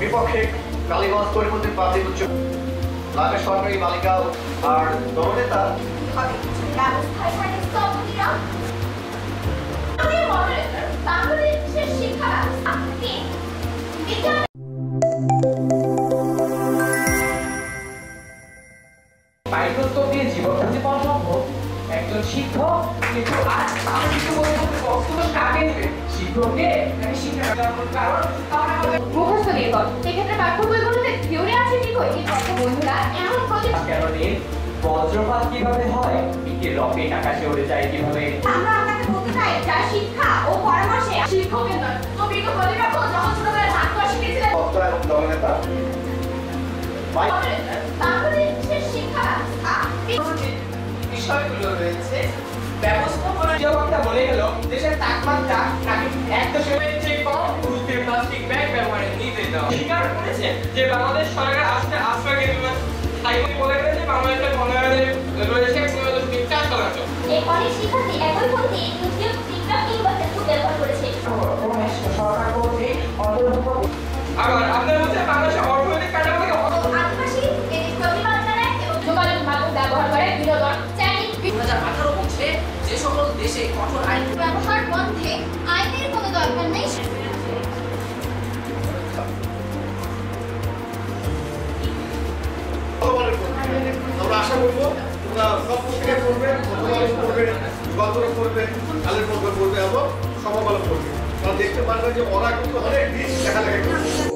বিপক্ষে কালীগঞ্জ করিমুদ্দিন পাবলিক উচ্চ লাভের সরকারি বালিকা আর দলনেতা জীবন সম্ভব একজন শিক্ষক কিন্তু আজ আমি কিছু বলতে বক্তব্য কাকে নেবে শিক্ষককে নাকি শিক্ষা কারণ মুখস্থ নির্ভর সেক্ষেত্রে পাঠ্য বইগুলোতে থিওরি আছে কি কই কিন্তু বন্ধুরা এমন প্রজেক্ট কেন দিন বজ্রপাত কিভাবে হয় একটি রকেট আকাশে উড়ে যায় কিভাবে আমরা আপনাকে বলতে চাই যা শিক্ষা ও পরামর্শে শিক্ষকের নয় তো বিগত প্রতিভাকে যখন ছোটবেলায় হাত ধরে শিখেছিলেন বক্তা এবং দলনেতা তাহলে সে শিক্ষা বিষয়গুলো রয়েছে ব্যবস্থাপনা যেটা বলে গেল দেশের তাপমাত্রা নাকি 1.5 চেয়ে কম গুরুত্বের প্লাস্টিক ব্যাগ ব্যবহারের নির্দেশ দেওয়া স্বীকার করেছে যে বাংলাদেশ সরকার আশ্রয় কেন্দ্র স্থায়ী বলে গেছে বাংলাদেশের বনায়নে রয়েছে বিকাশ করার জন্য এই অনেক শিক্ষার্থী একই পদ্ধতি ইউটিউব টিকটক কিংবা ফেসবুক ব্যবহার করেছে সরকার কর্তৃক অন্তর্ভুক্ত আবার আপনার মধ্যে বাংলাদেশের অর্থনৈতিক কাঠামোকে আদিবাসী এদের প্রতিবাদ জানায় এবং যোগাযোগ মাধ্যম ব্যবহার করে বিনোদন চ্যাটিং 2018 বলছে যে সকল দেশে কঠোর আইন ব্যবহার বন্ধে আইনের কোনো দরকার নেই আমরা আশা করবো তোমরা সব পুস্তিকা করবে গল্পটা করবে কালের পর্ব করবে এবং সমকাল করবে তারা দেখতে পারবে যে ওরা কিন্তু অনেক দিন লেখালেখি করবে